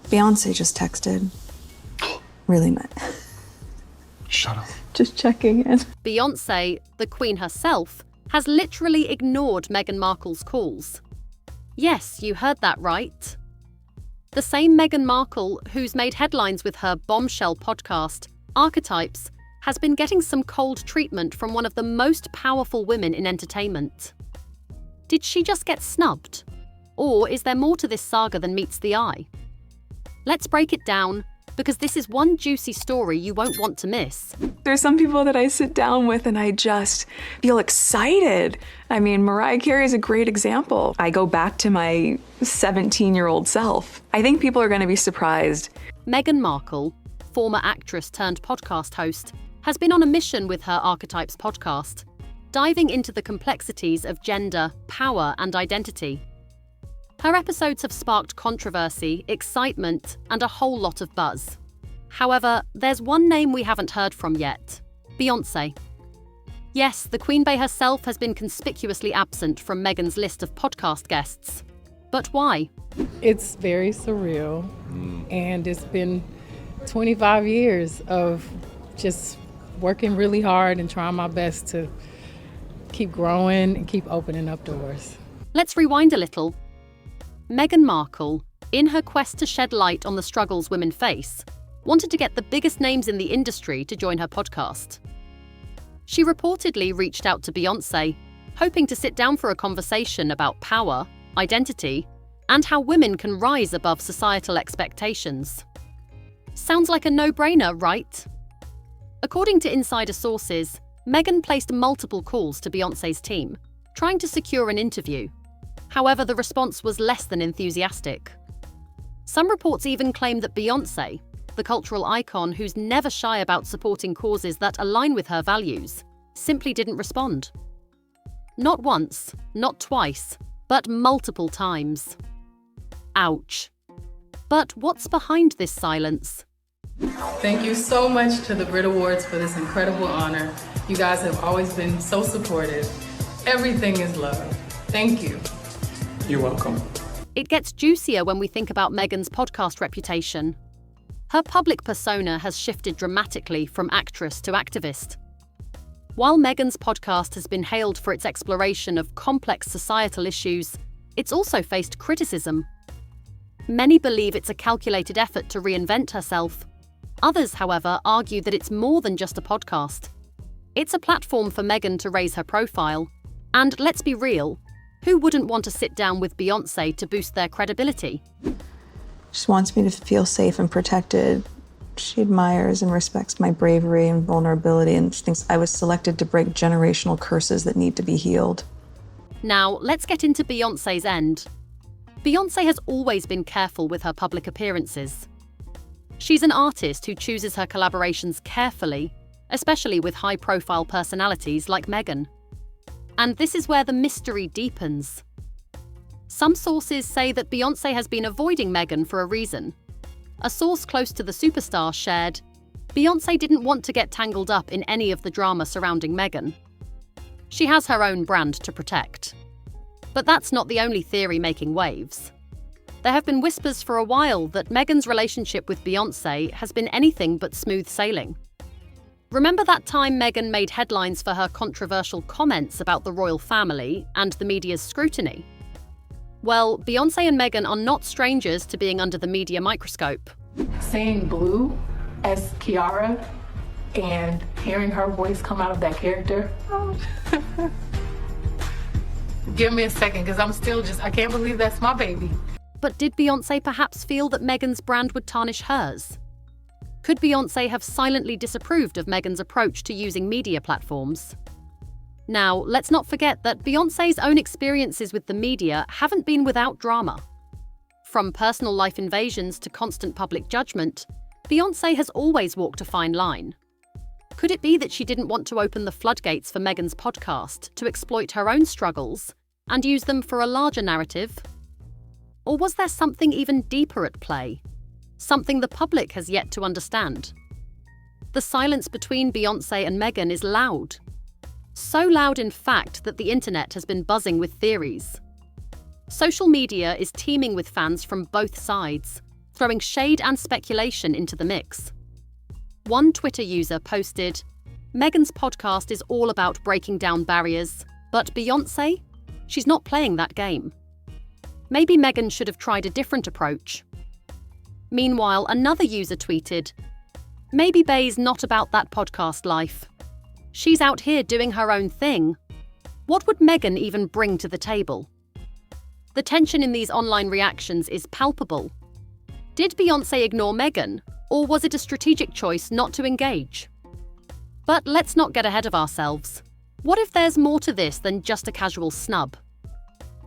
Beyoncé just texted. Really meant. Shut up. Just checking in. Beyoncé, the Queen herself, has literally ignored Meghan Markle's calls. Yes, you heard that right. The same Meghan Markle who's made headlines with her bombshell podcast, Archetypes, has been getting some cold treatment from one of the most powerful women in entertainment. Did she just get snubbed? Or is there more to this saga than meets the eye? Let's break it down, because this is one juicy story you won't want to miss. There's some people that I sit down with and I just feel excited. I mean, Mariah Carey is a great example. I go back to my 17-year-old self. I think people are going to be surprised. Meghan Markle, former actress turned podcast host, has been on a mission with her Archetypes podcast, diving into the complexities of gender, power, and identity. Her episodes have sparked controversy, excitement, and a whole lot of buzz. However, there's one name we haven't heard from yet: Beyoncé. Yes, the Queen Bey herself has been conspicuously absent from Meghan's list of podcast guests. But why? It's very surreal, and it's been 25 years of just working really hard and trying my best to keep growing and keep opening up doors. Let's rewind a little. Meghan Markle, in her quest to shed light on the struggles women face, wanted to get the biggest names in the industry to join her podcast. She reportedly reached out to Beyoncé, hoping to sit down for a conversation about power, identity, and how women can rise above societal expectations. Sounds like a no-brainer, right? According to insider sources, Meghan placed multiple calls to Beyoncé's team, trying to secure an interview. However, the response was less than enthusiastic. Some reports even claim that Beyoncé, the cultural icon who's never shy about supporting causes that align with her values, simply didn't respond. Not once, not twice, but multiple times. Ouch. But what's behind this silence? Thank you so much to the Brit Awards for this incredible honor. You guys have always been so supportive. Everything is love. Thank you. You're welcome. It gets juicier when we think about Meghan's podcast reputation. Her public persona has shifted dramatically from actress to activist. While Meghan's podcast has been hailed for its exploration of complex societal issues, it's also faced criticism. Many believe it's a calculated effort to reinvent herself. Others, however, argue that it's more than just a podcast. It's a platform for Meghan to raise her profile. And let's be real, who wouldn't want to sit down with Beyoncé to boost their credibility? She wants me to feel safe and protected. She admires and respects my bravery and vulnerability and thinks I was selected to break generational curses that need to be healed. Now, let's get into Beyoncé's end. Beyoncé has always been careful with her public appearances. She's an artist who chooses her collaborations carefully, especially with high-profile personalities like Meghan. And this is where the mystery deepens. Some sources say that Beyoncé has been avoiding Meghan for a reason. A source close to the superstar shared, Beyoncé didn't want to get tangled up in any of the drama surrounding Meghan. She has her own brand to protect. But that's not the only theory making waves. There have been whispers for a while that Meghan's relationship with Beyoncé has been anything but smooth sailing. Remember that time Meghan made headlines for her controversial comments about the royal family and the media's scrutiny? Well, Beyoncé and Meghan are not strangers to being under the media microscope. Saying Blue as Kiara and hearing her voice come out of that character. Give me a second, because I can't believe that's my baby. But did Beyoncé perhaps feel that Meghan's brand would tarnish hers? Could Beyoncé have silently disapproved of Meghan's approach to using media platforms? Now, let's not forget that Beyoncé's own experiences with the media haven't been without drama. From personal life invasions to constant public judgment, Beyoncé has always walked a fine line. Could it be that she didn't want to open the floodgates for Meghan's podcast to exploit her own struggles and use them for a larger narrative? Or was there something even deeper at play? Something the public has yet to understand? The silence between Beyoncé and Meghan is loud. So loud, in fact, that the internet has been buzzing with theories. Social media is teeming with fans from both sides, throwing shade and speculation into the mix. One Twitter user posted, "Meghan's podcast is all about breaking down barriers, but Beyoncé? She's not playing that game. Maybe Meghan should have tried a different approach." Meanwhile, another user tweeted, "Maybe Bey's not about that podcast life. She's out here doing her own thing. What would Meghan even bring to the table?" The tension in these online reactions is palpable. Did Beyoncé ignore Meghan, or was it a strategic choice not to engage? But let's not get ahead of ourselves. What if there's more to this than just a casual snub?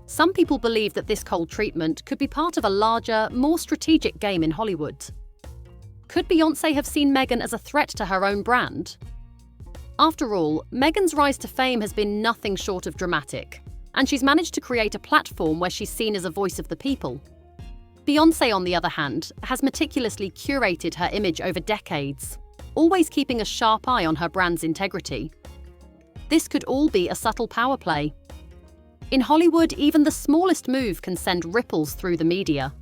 Some people believe that this cold treatment could be part of a larger, more strategic game in Hollywood. Could Beyoncé have seen Meghan as a threat to her own brand? After all, Meghan's rise to fame has been nothing short of dramatic, and she's managed to create a platform where she's seen as a voice of the people. Beyoncé, on the other hand, has meticulously curated her image over decades, always keeping a sharp eye on her brand's integrity. This could all be a subtle power play. In Hollywood, even the smallest move can send ripples through the media.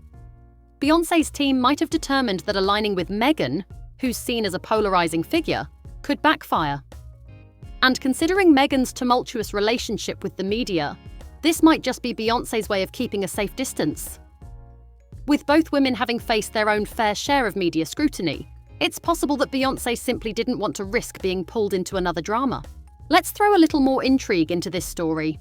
Beyoncé's team might have determined that aligning with Meghan, who's seen as a polarizing figure, could backfire. And considering Meghan's tumultuous relationship with the media, this might just be Beyoncé's way of keeping a safe distance. With both women having faced their own fair share of media scrutiny, it's possible that Beyoncé simply didn't want to risk being pulled into another drama. Let's throw a little more intrigue into this story.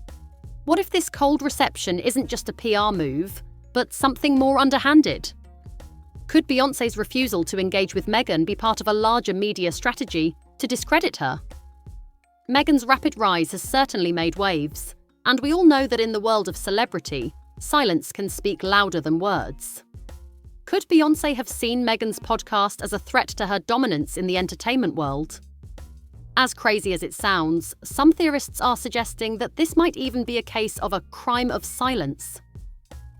What if this cold reception isn't just a PR move, but something more underhanded? Could Beyoncé's refusal to engage with Meghan be part of a larger media strategy to discredit her? Meghan's rapid rise has certainly made waves, and we all know that in the world of celebrity, silence can speak louder than words. Could Beyoncé have seen Meghan's podcast as a threat to her dominance in the entertainment world? As crazy as it sounds, some theorists are suggesting that this might even be a case of a crime of silence.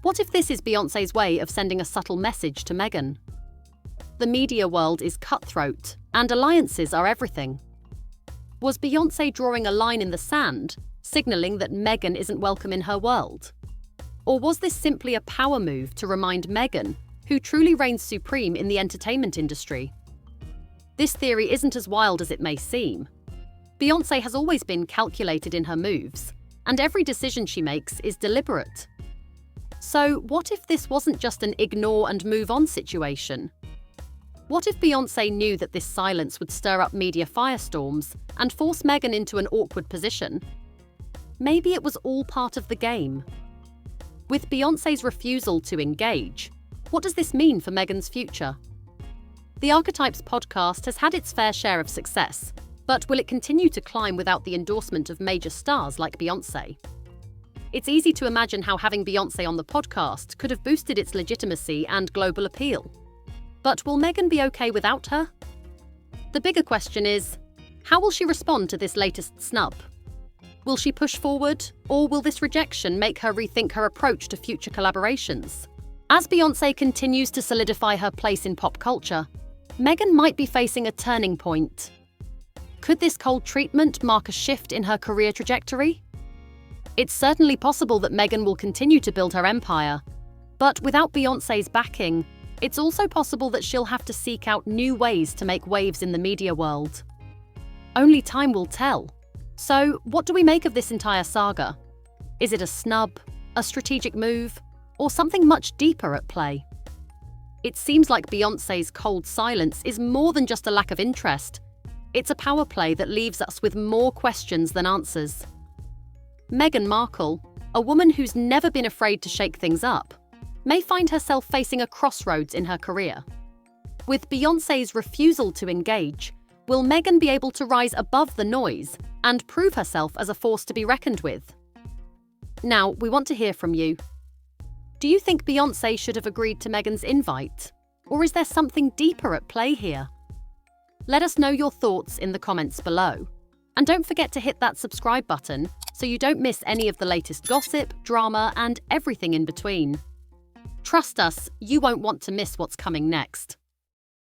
What if this is Beyoncé's way of sending a subtle message to Meghan? The media world is cutthroat, and alliances are everything. Was Beyoncé drawing a line in the sand, signalling that Meghan isn't welcome in her world? Or was this simply a power move to remind Meghan, who truly reigns supreme in the entertainment industry? This theory isn't as wild as it may seem. Beyoncé has always been calculated in her moves, and every decision she makes is deliberate. So what if this wasn't just an ignore and move on situation? What if Beyoncé knew that this silence would stir up media firestorms and force Meghan into an awkward position? Maybe it was all part of the game. With Beyoncé's refusal to engage, what does this mean for Meghan's future? The Archetypes podcast has had its fair share of success, but will it continue to climb without the endorsement of major stars like Beyoncé? It's easy to imagine how having Beyoncé on the podcast could have boosted its legitimacy and global appeal. But will Meghan be okay without her? The bigger question is, how will she respond to this latest snub? Will she push forward, or will this rejection make her rethink her approach to future collaborations? As Beyoncé continues to solidify her place in pop culture, Meghan might be facing a turning point. Could this cold treatment mark a shift in her career trajectory? It's certainly possible that Meghan will continue to build her empire, but without Beyoncé's backing, it's also possible that she'll have to seek out new ways to make waves in the media world. Only time will tell. So, what do we make of this entire saga? Is it a snub, a strategic move, or something much deeper at play? It seems like Beyoncé's cold silence is more than just a lack of interest. It's a power play that leaves us with more questions than answers. Meghan Markle, a woman who's never been afraid to shake things up, may find herself facing a crossroads in her career. With Beyoncé's refusal to engage, will Meghan be able to rise above the noise and prove herself as a force to be reckoned with? Now, we want to hear from you. Do you think Beyoncé should have agreed to Meghan's invite? Or is there something deeper at play here? Let us know your thoughts in the comments below. And don't forget to hit that subscribe button so you don't miss any of the latest gossip, drama, and everything in between. Trust us, you won't want to miss what's coming next.